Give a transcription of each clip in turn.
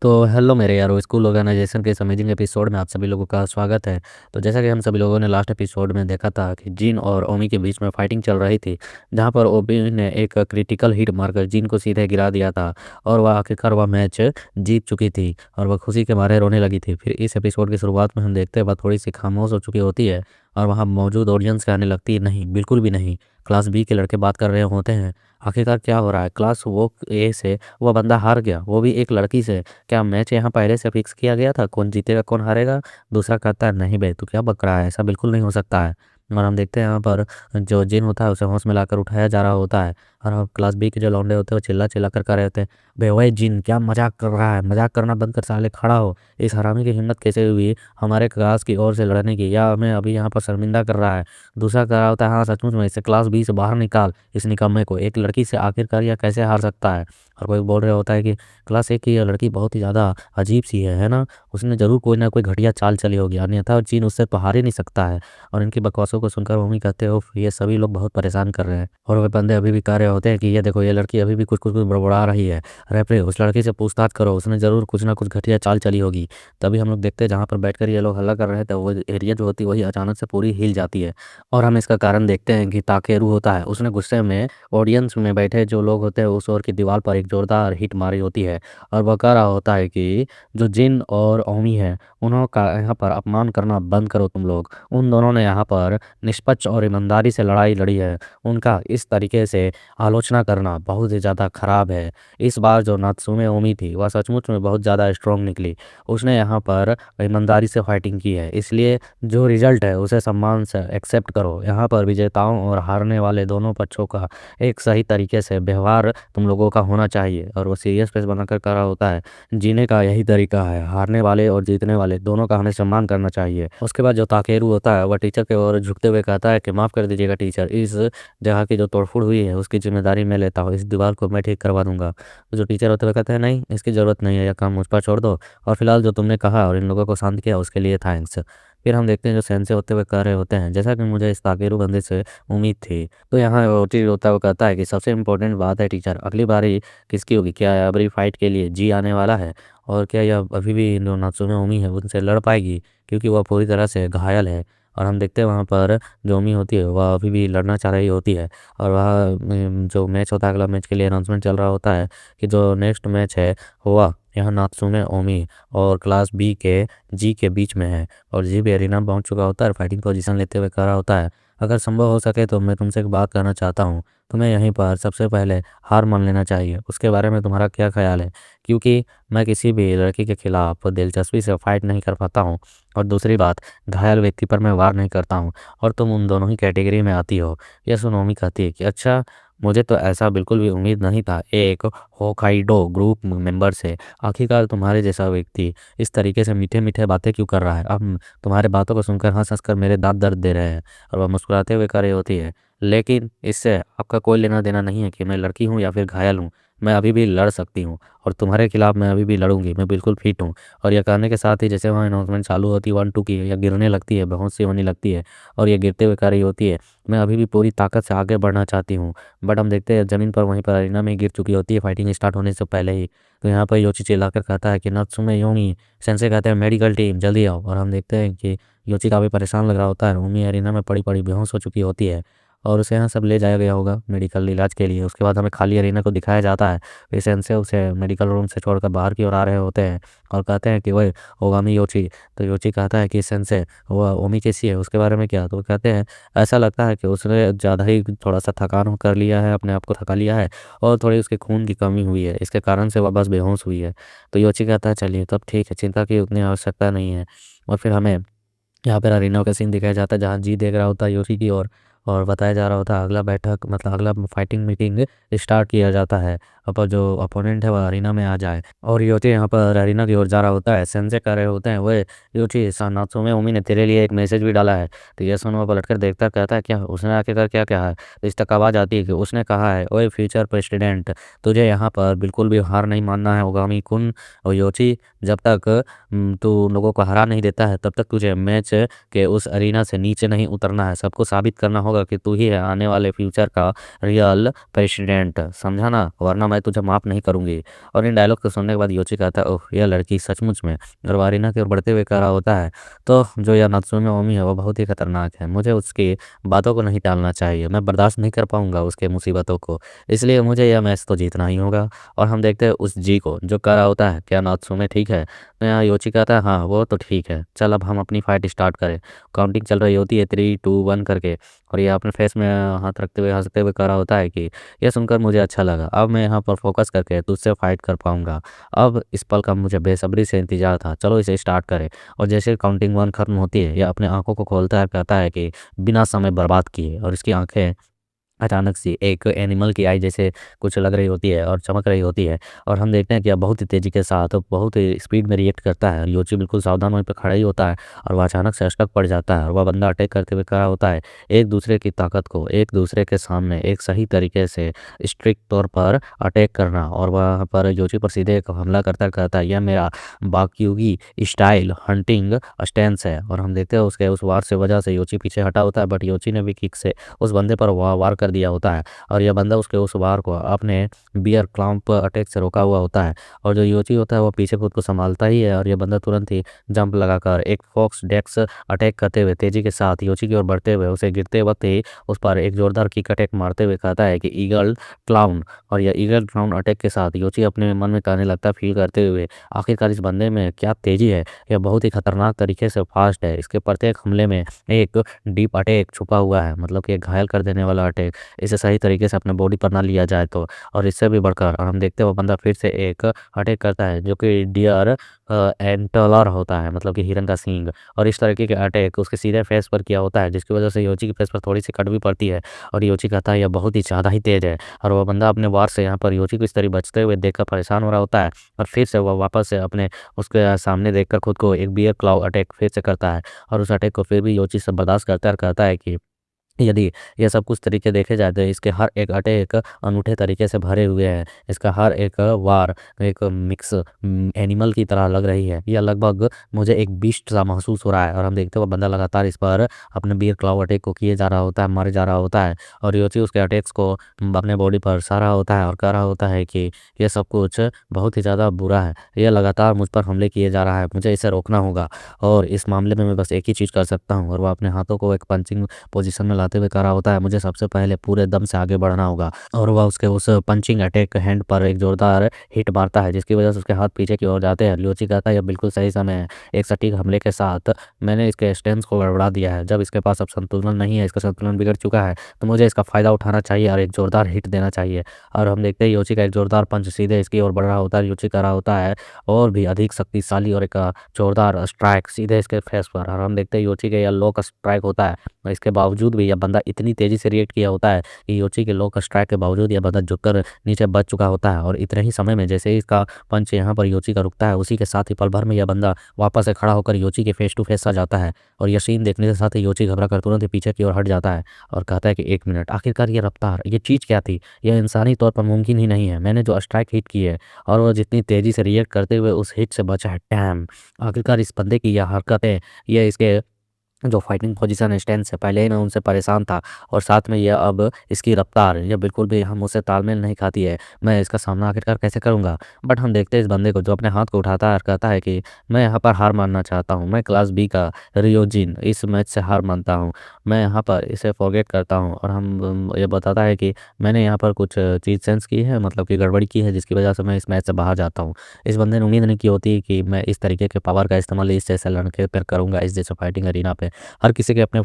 तो हेलो मेरे यारो, स्कूल ऑर्गेनाइजेशन के इस अमेजिंग एपिसोड में आप सभी लोगों का स्वागत है। तो जैसा कि हम सभी लोगों ने लास्ट एपिसोड में देखा था कि जिन और ओमी के बीच में फाइटिंग चल रही थी, जहां पर ओमी ने एक क्रिटिकल हिट मारकर जिन को सीधे गिरा दिया था और वह आखिरकार वह मैच जीत चुकी थी और वह खुशी के मारे रोने लगी थी। फिर इस एपिसोड की शुरुआत में हम देखते हैं वह थोड़ी सी खामोश हो चुकी होती है और वहाँ मौजूद ऑडियंस कहने लगती है, नहीं बिल्कुल भी नहीं, क्लास बी के लड़के बात कर रहे होते हैं। आखिरकार क्या हो रहा है, क्लास वो ए से वह बंदा हार गया, वो भी एक लड़की से। क्या मैच यहाँ पहले से फिक्स किया गया था, कौन जीतेगा कौन हारेगा? दूसरा कहता है, नहीं बे तू क्या बक रहा है, ऐसा बिल्कुल नहीं हो सकता है। और हम देखते हैं यहाँ पर जो जिन होता है उसे होश में लाकर उठाया जा रहा होता है और अब क्लास बी के जो लौंडे होते हैं वो चिल्ला चिल्ला कर रहे होते हैं, बे ओए जिन क्या मजाक कर रहा है, मजाक करना बंद कर, साले खड़ा हो। इस हरामी की हिम्मत कैसे हुई हमारे क्लास की ओर से लड़ने की, या हमें अभी यहाँ पर शर्मिंदा कर रहा है। दूसरा कह रहा होता है, हाँ सचमुच में इसे क्लास बी से बाहर निकाल, इस निकम्मे को, एक लड़की से आखिरकार यह कैसे हार सकता है। और कोई बोल रहे होता है कि क्लास ए की यह लड़की बहुत ही ज़्यादा अजीब सी है ना, उसने ज़रूर कोई ना कोई घटिया चाल चली होगी, अन्यथा चीन उससे तो हार ही नहीं सकता है। और इनकी बकवासों को सुनकर मम्मी कहते हो ये सभी लोग बहुत परेशान कर रहे हैं। और वे बंदे अभी भी कह रहे होते हैं कि ये देखो ये लड़की अभी भी कुछ कुछ कुछ बड़बड़ा रही है, रेफरी उस लड़की से पूछताछ करो, उसने ज़रूर कुछ ना कुछ घटिया चाल चली होगी। तभी हम लोग देखते हैं जहाँ पर बैठकर ये लोग हल्ला कर रहे थे वो एरिया जो होती है वही अचानक से पूरी हिल जाती है। और हम इसका कारण देखते हैं कि ताकेरू होता है, उसने गुस्से में ऑडियंस में बैठे जो लोग होते हैं उस ओर की दीवार पर एक जोरदार हिट मारी होती है और वह कह रहा होता है कि जो जिन और ओमी है उन्हों का यहाँ पर अपमान करना बंद करो तुम लोग, उन दोनों ने यहाँ पर निष्पक्ष और ईमानदारी से लड़ाई लड़ी है, उनका इस तरीके से आलोचना करना बहुत ही ज़्यादा खराब है। इस बार जो नात्सुमे ओमी थी वह सचमुच में बहुत ज़्यादा स्ट्रॉन्ग निकली, उसने यहाँ पर ईमानदारी से फाइटिंग की है, इसलिए जो रिजल्ट है उसे सम्मान से एक्सेप्ट करो। यहाँ पर विजेताओं और हारने वाले दोनों पक्षों का एक सही तरीके से व्यवहार तुम लोगों का होना चाहिए। और वो सीरियस फेस बनाकर कर रहा होता है, जीने का यही तरीका है, हारने वाले और जीतने वाले दोनों का हमें सम्मान करना चाहिए। उसके बाद जो ताकेरू होता है वह टीचर की ओर झुकते हुए कहता है कि माफ़ कर दीजिएगा टीचर, इस जगह की जो तोड़फोड़ हुई है उसकी जिम्मेदारी मैं लेता हूँ, इस दीवार को मैं ठीक करवा दूंगा। तो जो टीचर होते हुए कहते हैं, नहीं इसकी ज़रूरत नहीं है, यह काम मुझ पर छोड़ दो, और फिलहाल जो तुमने कहा और इन लोगों को शांत किया उसके लिए थैंक्स। फिर हम देखते हैं जो सेंसे होते हुए कह रहे होते हैं, जैसा कि मुझे इस ताकेरू बंदे से उम्मीद थी। तो यहाँ वो चीज़ होता है, वो कहता है कि सबसे इम्पोर्टेंट बात है टीचर, अगली बारी किसकी होगी, क्या अगली फाइट के लिए जी आने वाला है, और क्या यह अभी भी जो नात्सुमे ओमी है उनसे लड़ पाएगी, क्योंकि वह पूरी तरह से घायल है। और हम देखते हैं वहाँ पर जो ओमी होती है वह अभी भी लड़ना चाह रही होती है और वह जो मैच होता है अगला मैच के लिए अनाउंसमेंट चल रहा होता है कि जो नेक्स्ट मैच है हुआ यहाँ नात्सुमे ओमी और क्लास बी के जी के बीच में है। और जी भी एरिना में पहुंच चुका होता है, फाइटिंग पोजीशन लेते हुए कह रहा होता है, अगर संभव हो सके तो मैं तुमसे एक बात करना चाहता हूँ, तुम्हें यहीं पर सबसे पहले हार मान लेना चाहिए, उसके बारे में तुम्हारा क्या ख्याल है? क्योंकि मैं किसी भी लड़की के खिलाफ दिलचस्पी से फाइट नहीं कर पाता हूँ, और दूसरी बात घायल व्यक्ति पर मैं वार नहीं करता हूँ, और तुम उन दोनों ही कैटेगरी में आती हो। यह सुनोमी कहती है कि अच्छा, मुझे तो ऐसा बिल्कुल भी उम्मीद नहीं था एक होकाइडो ग्रुप मेंबर से, आखिरकार तुम्हारे जैसा व्यक्ति इस तरीके से मीठे मीठे बातें क्यों कर रहा है, अब तुम्हारे बातों को सुनकर हंस हंस कर मेरे दांत दर्द दे रहे हैं। और वह मुस्कुराते हुए कह रही होती है, लेकिन इससे आपका कोई लेना देना नहीं है कि मैं लड़की हूँ या फिर घायल हूँ, मैं अभी भी लड़ सकती हूँ और तुम्हारे खिलाफ मैं अभी भी लड़ूंगी, मैं बिल्कुल फिट हूँ। और यह कहने के साथ ही जैसे वहाँ अनाउंसमेंट चालू होती है 1-2 की, या गिरने लगती है, बहुत सी होने लगती है, और ये गिरते हुए कह रही होती है, मैं अभी भी पूरी ताकत से आगे बढ़ना चाहती हूँ। बट हम देखते हैं ज़मीन पर वहीं पर अरीना में गिर चुकी होती है फाइटिंग स्टार्ट होने से पहले ही। तो यहाँ पर योची चिल्लाकर कहता है कि नात्सुमे योमी, सेंसे कहते हैं मेडिकल टीम जल्दी आओ। और हम देखते हैं कि योची काफ़ी परेशान लग रहा होता है, उमी अरीना में पड़ी पड़ी बेहोश हो चुकी होती है और उसे यहाँ सब ले जाया गया होगा मेडिकल इलाज के लिए। उसके बाद हमें खाली अरीना को दिखाया जाता है, फिर सेंसे उसे मेडिकल रूम से छोड़कर बाहर की ओर आ रहे होते हैं और कहते हैं कि वह ओगामी योची। तो योची कहता है कि सेंसे वह ओमी कैसी है, उसके बारे में क्या? तो कहते हैं ऐसा लगता है कि उसने ज़्यादा ही थोड़ा सा थकान कर लिया है, अपने आप को थका लिया है, और थोड़ी उसके खून की कमी हुई है, इसके कारण से वह बस बेहोश हुई है। तो योची कहता है चलिए तब ठीक है, चिंता की उतनी आवश्यकता नहीं है। और फिर हमें यहाँ पर अरीना का सीन दिखाया जाता है जहाँ जी देख रहा होता है योशी की ओर, और बताया जा रहा होता है अगला बैठक मतलब अगला फाइटिंग मीटिंग स्टार्ट किया जाता है, अब जो अपोनेंट है वह अरीना में आ जाए। और योची यहाँ पर अरीना की ओर जा रहा होता है, सेंसे कर रहे होते हैं, वो योची नात्सुमे ओमी ने तेरे लिए एक मैसेज भी डाला है। तो ये सुन वो पलट कर देखता कहता है क्या उसने आखिरकार क्या कहा है? तो इस तक आवाज़ आती है कि उसने कहा है, ओए फ्यूचर प्रेसिडेंट, तुझे यहाँ पर बिल्कुल भी हार नहीं मानना है ओगामी कुन और योची, जब तक तू लोगों को हरा नहीं देता है तब तक तुझे मैच के उस अरीना से नीचे नहीं उतरना है, सबको साबित करना होगा दिखाऊँगा कि तू ही है आने वाले फ्यूचर का रियल प्रेसिडेंट, समझा ना? वरना मैं तुझे माफ़ नहीं करूँगी। और इन डायलॉग को सुनने के बाद योची कहता है, ओह! यह लड़की सचमुच में, और वो अरीना की ओर बढ़ते हुए कह रहा होता है, तो जो यह नात्सुमे ओमी है वो बहुत ही खतरनाक है। मुझे उसकी बातों को नहीं टालना चाहिए। मैं बर्दाश्त नहीं कर पाऊँगा उसके मुसीबतों को। इसलिए मुझे यह मैच तो जीतना ही होगा। और हम देखते हैं उस जी को जो कह रहा होता है, क्या नात्सुमे ठीक है? तो यहाँ योची कहता है, हाँ, वो तो ठीक है। चल अब हम अपनी फाइट स्टार्ट करें। काउंटिंग चल रही होती है 3, 2, 1 करके, और ये अपने फेस में हाथ रखते हुए हँसते हुए कह रहा होता है कि यह सुनकर मुझे अच्छा लगा। अब मैं यहाँ पर फ़ोकस करके तुझसे फाइट कर पाऊँगा। अब इस पल का मुझे बेसब्री से इंतज़ार था। चलो इसे स्टार्ट करें। और जैसे काउंटिंग 1 खत्म होती है, यह अपने आँखों को खोलता है, कहता है कि बिना समय बर्बाद किए, और इसकी आँखें अचानक से एक एनिमल की आई जैसे कुछ लग रही होती है और चमक रही होती है। और हम देखते हैं कि अब बहुत ही तेज़ी के साथ बहुत ही स्पीड में रिएक्ट करता है। योची बिल्कुल सावधान वहीं पे खड़ा ही होता है, और वह अचानक से अटक पड़ जाता है, और वह बंदा अटैक करते हुए खड़ा होता है। एक दूसरे की ताकत को एक दूसरे के सामने एक सही तरीके से स्ट्रिक्ट तौर पर अटैक करना, और वहाँ पर योची पर सीधे एक हमला करता कहता है, यह मेरा बाक्युगी स्टाइल हंटिंग स्टैंस है। और हम देखते हैं उसके उस वार से वजह से योची पीछे हटा होता है, बट योची ने भी किक से उस बंदे पर वार कर दिया होता है, और यह बंदा उसके उस वार को अपने बियर क्लॉम्प अटैक से रोका हुआ होता है। और जो योची होता है वो पीछे खुद को संभालता ही है, और यह बंदा तुरंत ही जंप लगाकर एक फॉक्स डेक्स अटैक करते हुए तेजी के साथ योची की ओर बढ़ते हुए उसे गिरते वक्त ही उस पर एक जोरदार किक अटैक मारते हुए कहता है कि ईगल क्लाउन। और यह ईगल क्लाउन अटैक के साथ योची अपने मन में कहने लगता है, फील करते हुए, आखिरकार इस बंदे में क्या तेजी है, यह बहुत ही खतरनाक तरीके से फास्ट है। इसके प्रत्येक हमले में एक डीप अटैक छुपा हुआ है, मतलब कि एक घायल कर देने वाला अटैक, इसे सही तरीके से अपने बॉडी पर ना लिया जाए तो। और इससे भी बढ़कर, और हम देखते हैं वो बंदा फिर से एक अटैक करता है जो कि डियर एंटलर होता है, मतलब कि हिरन का सींग। और इस तरीके के अटैक उसके सीधे फेस पर किया होता है, जिसकी वजह से योची की फेस पर थोड़ी सी कट भी पड़ती है। और योची कहता है यह बहुत ही ज़्यादा ही तेज है, और वह बंदा अपने वार से यहाँ पर योची को इस तरह बचते हुए देखकर परेशान हो रहा होता है। और फिर से वह वापस से अपने उसके सामने देखकर खुद को एक बियर क्लाउ अटैक फिर से करता है, और उस अटैक को फिर भी योची से बर्दाश्त करता है, और कहता है कि यदि ये सब कुछ तरीके देखे जाए तो इसके हर एक अटैक अनूठे तरीके से भरे हुए हैं। इसका हर एक वार एक मिक्स एनिमल की तरह लग रही है। यह लगभग मुझे एक बीस्ट सा महसूस हो रहा है। और हम देखते हैं वो बंदा लगातार इस पर अपने बियर क्लाउ अटैक को किए जा रहा होता है, मारे जा रहा होता है, और योची उसके अटैक्स को अपने बॉडी पर सह रहा होता है, और कह रहा होता है कि यह सब कुछ बहुत ही ज़्यादा बुरा है। यह लगातार मुझ पर हमले किए जा रहा है, मुझे इसे रोकना होगा, और इस मामले में मैं बस एक ही चीज़ कर सकता हूँ। और वह अपने हाथों को एक पंचिंग पोजीशन में लाते हुए कह रहा होता है, मुझे सबसे पहले पूरे दम से आगे बढ़ना होगा। और वह उसके उस पंचिंग अटैक हैंड पर एक जोरदार हिट मारता है, जिसकी वजह से उसके हाथ पीछे की ओर जाते हैं। ल्योची कहता है यह बिल्कुल सही समय है। एक सटीक हमले के साथ मैंने इसके स्टेंस को गड़बड़ा दिया है। जब इसके पास अब संतुलन नहीं है, इसका संतुलन बिगड़ चुका है, तो मुझे इसका फ़ायदा उठाना चाहिए और एक जोरदार हिट देना चाहिए। और हम देखते हैं योची का एक जोरदार पंच सीधे इसकी ओर बढ़ रहा होता है। योची कर रहा होता है और भी अधिक शक्तिशाली और एक जोरदार स्ट्राइक सीधे इसके फेस पर, और हम देखते हैं योची का यह लो का स्ट्राइक होता है। और इसके बावजूद भी यह बंदा इतनी तेज़ी से रिएक्ट किया होता है कि योची के लो का स्ट्राइक के बावजूद यह बंदा झुककर नीचे बच चुका होता है। और इतने ही समय में जैसे ही इसका पंच यहाँ पर योची का रुकता है, उसी के साथ ही पल भर में यह बंदा वापस से खड़ा होकर योची के फेस टू फेस आ जाता है। और यह सीन देखने के साथ ही योची घबरा कर तुरंत ही पीछे की ओर हट जाता है, और कहता है कि 1 मिनट, आखिरकार ये रफ्तार, ये चीज़ क्या थी? यह इंसानी तौर पर मुमकिन ही नहीं है। मैंने जो स्ट्राइक हिट की है और वो जितनी तेज़ी से रिएक्ट करते हुए उस हिट से बचा है, डैम! आखिरकार इस बंदे की यह हरकतें, ये इसके जो फाइटिंग पोजीशन स्टैंस से पहले ही मैं उनसे परेशान था, और साथ में ये अब इसकी रफ्तार ये बिल्कुल भी हम उससे तालमेल नहीं खाती है। मैं इसका सामना आखिरकार कैसे करूँगा? बट हम देखते हैं इस बंदे को जो अपने हाथ को उठाता है और कहता है कि मैं यहाँ पर हार मानना चाहता हूँ। मैं क्लास बी का रियोजिन इस मैच से हार मानता हूँ। मैं यहाँ पर इसे फॉरगेट करता हूँ, और हम ये बताता है कि मैंने यहाँ पर कुछ चीज़ सेंस की है, मतलब कि गड़बड़ी की है, जिसकी वजह से मैं इस मैच से बाहर जाता हूँ। इस बंदे ने उम्मीद नहीं की होती कि मैं इस तरीके के पावर का इस्तेमाल इस जैसे लड़के पर करूँगा, इस जैसे फाइटिंग अरीना पे। हर किसी के अपने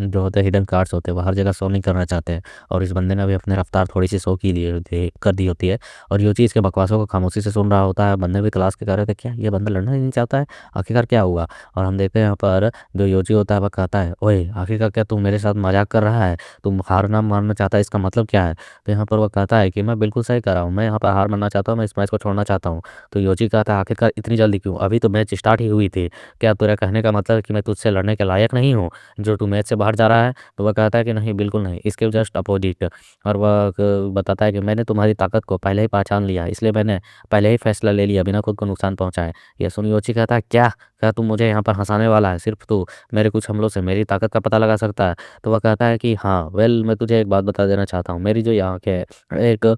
जो होते हैं हिडन कार्ड्स होते हैं, वो हर जगह शो नहीं करना चाहते हैं, और इस बंदे ने भी अपनी रफ्तार थोड़ी सी शो की ली होती कर दी होती है। और योची इसके बकवासों को खामोशी से सुन रहा होता है। बंदे भी क्लास के कह रहे थे, क्या ये बंदा लड़ना ही नहीं चाहता है? आखिरकार क्या हुआ? और हम देखते हैं यहाँ पर जो योची होता है वह कहता है, ओए आखिरकार क्या तू मेरे साथ मजाक कर रहा है? तुम हार ना मानना चाहता है, इसका मतलब क्या है? तो यहाँ पर वह कहता है कि मैं बिल्कुल सही कर रहा हूँ, मैं यहाँ पर हार मानना चाहता हूँ, मैं इस मैच को छोड़ना चाहता हूँ। तो योची कहता है, आखिरकार इतनी जल्दी क्यों? अभी तो मैच स्टार्ट ही हुई थी। क्या तेरा कहने का मतलब है कि मैं तुझसे लड़ने के लायक लायक नहीं हूँ जो तू मैच से बाहर जा रहा है? तो वह कहता है कि नहीं, बिल्कुल नहीं, इसके जस्ट अपोजिट। और वह बताता है कि मैंने तुम्हारी ताकत को पहले ही पहचान लिया है, इसलिए मैंने पहले ही फैसला ले लिया बिना खुद को नुकसान पहुंचाए। यह सुन योची कहता है, क्या तू मुझे यहाँ पर हंसाने वाला है? सिर्फ तू मेरे कुछ हमलों से मेरी ताकत का पता लगा सकता है? तो वह कहता है कि हाँ, वेल, मैं तुझे एक बात बता देना चाहता हूँ, मेरी जो ये आँखें हैं एक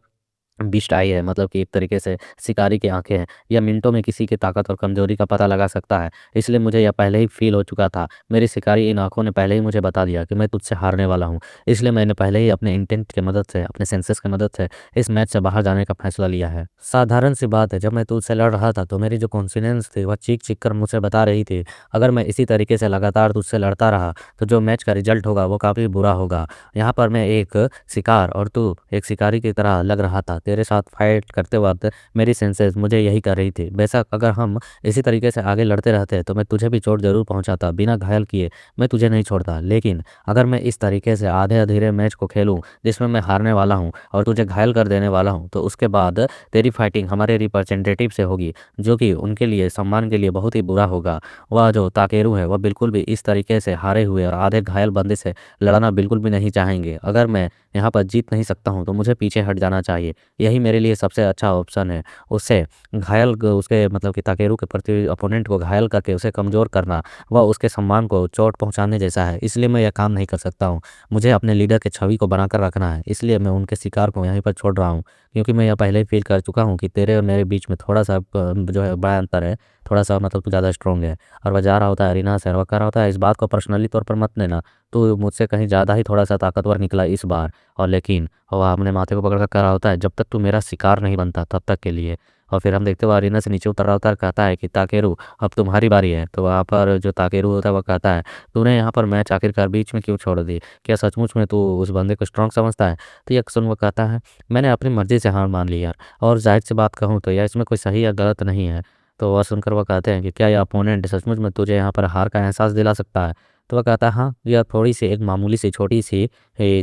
बिस्ट आई है, मतलब कि एक तरीके से शिकारी की आँखें हैं। यह मिनटों में किसी की ताकत और कमज़ोरी का पता लगा सकता है, इसलिए मुझे यह पहले ही फ़ील हो चुका था। मेरी शिकारी इन आँखों ने पहले ही मुझे बता दिया कि मैं तुझसे हारने वाला हूँ, इसलिए मैंने पहले ही अपने इंटेंट की मदद से, अपने सेंसेस की मदद से इस मैच से बाहर जाने का फ़ैसला लिया है। साधारण सी बात है, जब मैं तुझसे लड़ रहा था तो मेरी जो कॉन्फिडेंस थी वह चीख-चीख कर मुझसे बता रही थी, अगर मैं इसी तरीके से लगातार तुझसे लड़ता रहा तो जो मैच का रिज़ल्ट होगा वो काफ़ी बुरा होगा। यहाँ पर मैं एक शिकार और तू एक शिकारी की तरह लग रहा था। तेरे साथ फाइट करते वक़्त मेरी सेंसेस मुझे यही कर रही थी। बेशक अगर हम इसी तरीके से आगे लड़ते रहते तो मैं तुझे भी चोट ज़रूर पहुँचाता, बिना घायल किए मैं तुझे नहीं छोड़ता। लेकिन अगर मैं इस तरीके से आधे-अधूरे मैच को खेलूँ जिसमें मैं हारने वाला हूँ और तुझे घायल कर देने वाला हूँ, तो उसके बाद तेरी फाइटिंग हमारे रिप्रेजेंटेटिव से होगी, जो कि उनके लिए, सम्मान के लिए बहुत ही बुरा होगा। वह जो ताकेरू है वह बिल्कुल भी इस तरीके से हारे हुए और आधे घायल बंदे से लड़ना बिल्कुल भी नहीं चाहेंगे। अगर मैं यहाँ पर जीत नहीं सकता हूँ तो मुझे पीछे हट जाना चाहिए। यही मेरे लिए सबसे अच्छा ऑप्शन है। उससे घायल ग उसके मतलब कि ताकेरू के प्रति अपोनेंट को घायल करके उसे कमज़ोर करना, वह उसके सम्मान को चोट पहुँचाने जैसा है। इसलिए मैं यह काम नहीं कर सकता हूँ। मुझे अपने लीडर की छवि को बनाकर रखना है, इसलिए मैं उनके शिकार को यहीं पर छोड़ रहा हूँ। क्योंकि मैं यह पहले ही फ़ील कर चुका हूँ कि तेरे और मेरे बीच में थोड़ा-सा जो है बड़ा अंतर है, थोड़ा-सा मतलब तू ज़्यादा स्ट्रॉन्ग है। और वह जा रहा होता है अरीना से और वह कह रहा होता है, इस बात को पर्सनली तौर पर मत लेना, तू मुझसे कहीं ज़्यादा ही थोड़ा-सा ताकतवर निकला इस बार। और लेकिन वह अपने माथे को पकड़ कर कह रहा होता है, जब तक तू मेरा शिकार नहीं बनता तब तक के लिए। और फिर हम देखते हैं वो अरीना से नीचे उतर रहा होता है और कहता है कि ताकेरू, अब तुम्हारी बारी है। तो वहाँ पर जो ताकेरू होता है वह कहता है, तूने यहाँ पर मैच आखिरकार बीच में क्यों छोड़ दी? क्या सचमुच में तू उस बंदे को स्ट्रॉन्ग समझता है? तो यह सुन वो कहता है, मैंने अपनी मर्ज़ी से हार मान ली यार, और ज़ाहिर-सी बात कहूँ तो यह इसमें कोई सही या गलत नहीं है। तो वह सुनकर वो कहते हैं कि क्या यह अपोनेंट सचमुच में तुझे यहाँ पर हार का एहसास दिला सकता है? तो वह कहता है, हाँ, यह थोड़ी-सी एक मामूली-सी छोटी-सी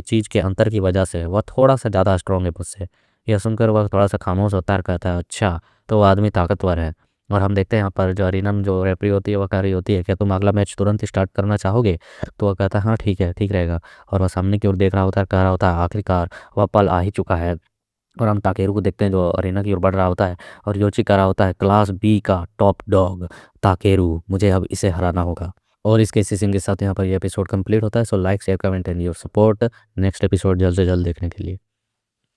चीज़ के अंतर की वजह से वह थोड़ा-सा ज़्यादा स्ट्रॉन्ग है मुझसे। यह सुनकर वह थोड़ा-सा खामोश होता है और कहता है, अच्छा, तो वो आदमी ताकतवर है। और हम देखते हैं यहाँ पर जो अरीना में जो रेफ़री होती है वह कह रही होती है, क्या तुम अगला मैच तुरंत स्टार्ट करना चाहोगे? तो वह कहता है, हाँ, ठीक है, ठीक रहेगा। और वह सामने की ओर देख रहा होता है, कह रहा होता है, आखिरकार वह पल आ ही चुका है। और हम ताकेरू को देखते हैं जो अरीना की ओर बढ़ रहा होता है और योची कह रहा होता है, क्लास बी का टॉप डॉग ताकेरू, मुझे अब इसे हराना होगा। और इसके इसी सीन के साथ यहाँ पर ये एपिसोड कंप्लीट होता है। So like, share, comment and your support next episode जल्द से जल्द देखने के लिए।